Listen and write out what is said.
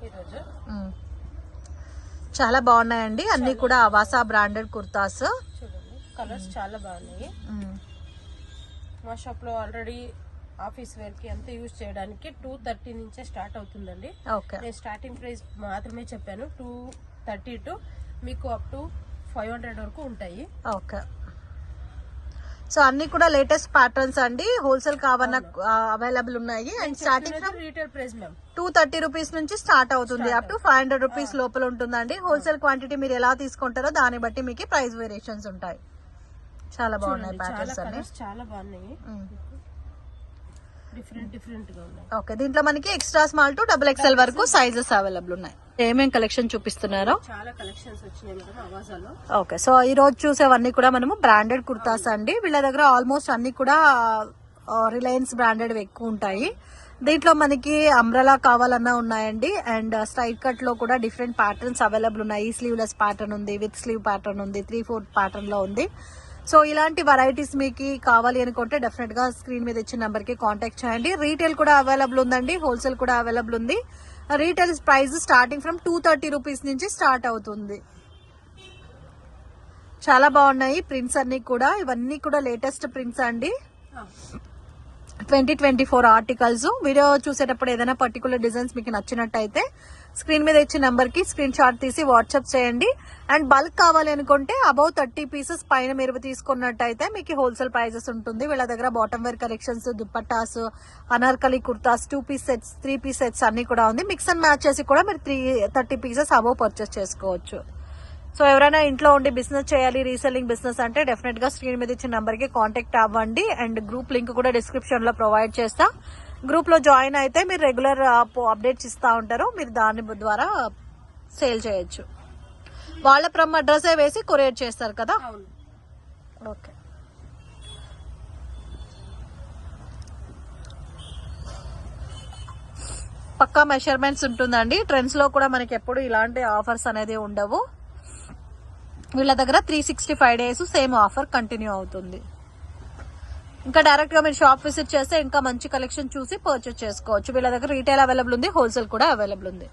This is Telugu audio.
ఈరోజు చాలా బాగున్నాయండి అన్ని కూడా అవాసా బ్రాండెడ్ కుర్తాస్. చూడండి కలర్స్ చాలా బాగున్నాయి. మా షాప్ లో ఆల్రెడీ ఆఫీస్ వేర్ కి అంతా యూజ్ చేయడానికి 230 నుంచే స్టార్ట్ అవుతుందండి. నేను స్టార్టింగ్ ప్రైస్ మాత్రమే చెప్పాను. 230 టు మీకు అప్ టు 500 వరకు ఉంటాయి. ఓకే, సో అన్ని కూడా లేటెస్ట్ ప్యాటర్న్స్ అండి. హోల్సేల్ కావాలన్నా అవైలబుల్ ఉన్నాయి. And starting retail price ma'am 230 rupees నుంచి స్టార్ట్ అవుతుంది. అప్ టు 500 రూపీస్ లోపల ఉంటుందండి. హోల్సేల్ క్వాంటిటీ మీరు ఎలా తీసుకుంటారో దాన్ని బట్టి మీకు ప్రైస్ వేరియేషన్స్ ఉంటాయి. చాలా బాగున్నాయి ప్యాటర్న్స్ అన్ని, చాలా బాగున్నాయి. డిఫరెంట్ గా ఉన్నాయి. ఓకే, దీంట్లో మనకి ఎక్స్ట్రా స్మాల్ టు XXL వరకు సైజెస్ అవైలబుల్ ఉన్నాయి. ఏమేం కలెక్షన్ చూపిస్తున్నారో చాలా కలెక్షన్స్ వచ్చినాయి మేడం అవాసాలో. ఓకే, సో ఈ రోజు చూసేవన్నీ కూడా మనము బ్రాండెడ్ కుర్తాస్ అండి. వీళ్ళ దగ్గర ఆల్మోస్ట్ అన్ని కూడా రిలయన్స్ బ్రాండెడ్ ఎక్కువ ఉంటాయి. దీంట్లో మనకి అంబ్రెలా కావాలన్నా ఉన్నాయండి. అండ్ స్ట్రైట్ కట్ లో కూడా డిఫరెంట్ ప్యాటర్న్స్ అవైలబుల్ ఉన్నాయి. స్లీవ్లెస్ ప్యాటర్న్ ఉంది, విత్ స్లీవ్ ప్యాటర్న్ ఉంది, 3/4 ప్యాటర్న్ లో ఉంది. సో ఇలాంటి వెరైటీస్ మీకు కావాలి అనుకుంటే డెఫినెట్ గా స్క్రీన్ మీద ఇచ్చిన నెంబర్ కి కాంటాక్ట్ చేయండి. రీటైల్ కూడా అవైలబుల్ ఉందండి, హోల్సేల్ కూడా అవైలబుల్ ఉంది. Retail price starting from 230 rupees నుంచి స్టార్ట్ అవుతుంది. చాలా బాగున్నాయి ప్రింట్స్ అన్ని కూడా. ఇవన్నీ కూడా లేటెస్ట్ ప్రింట్స్ అండి. 2024 ఆర్టికల్స్. వీడియో చూసేటప్పుడు ఏదైనా పర్టికులర్ డిజైన్స్ మీకు నచ్చినట్టయితే స్క్రీన్ మీద ఇచ్చిన నెంబర్ కి స్క్రీన్ షాట్ తీసి వాట్సాప్ చేయండి. అండ్ బల్క్ కావాలి అనుకుంటే అబౌవ్ 30 పీసెస్ పైన మీరు తీసుకున్నట్టయితే మీకు హోల్సేల్ ప్రైజెస్ ఉంటుంది. వీళ్ళ దగ్గర bottom wear collections, dupattas, Anarkali kurtas, 2 piece sets, 3 piece sets అన్ని కూడా ఉంది. మిక్స్ అండ్ మ్యాచ్ చేసి కూడా మీరు 30 పీసెస్ అబౌవ్ పర్చేస్ చేసుకోవచ్చు. సో ఎవరైనా ఇంట్లో ఉండి బిజినెస్ చేయాలి, రీసెల్లింగ్ బిజినెస్ అంటే డెఫినెట్ గా స్క్రీన్ మీద ఇచ్చిన నెంబర్ కి కాంటాక్ట్ అవ్వండి. అండ్ గ్రూప్ లింక్ కూడా డిస్క్రిప్షన్ లో ప్రొవైడ్ చేస్తా. గ్రూప్ లో జాయిన్ అయితే మీరు రెగ్యులర్ అప్డేట్స్ ఇస్తా ఉంటారు. మీరు దాని ద్వారా సేల్ చేయొచ్చు. వాళ్ళ ఫ్రమ్ అడ్రస్ వేసి కొరియర్ చేస్తారు కదా. ఓకే, పక్కా మెజర్మెంట్స్ ఉంటుందండి. ట్రెండ్స్ లో కూడా మనకి ఎప్పుడు ఇలాంటి ఆఫర్స్ అనేది ఉండవు. వీళ్ళ దగ్గర 365 డేస్ సేమ్ ఆఫర్ కంటిన్యూ అవుతుంది. ఇంకా డైరెక్ట్ గా మీరు షాప్ విజిట్ చేస్తే ఇంకా మంచి కలెక్షన్ చూసి పర్చేస్ చేసుకోవచ్చు. వీళ్ళ దగ్గర రీటైల్ అవైలబుల్ ఉంది, హోల్సేల్ కూడా అవైలబుల్ ఉంది.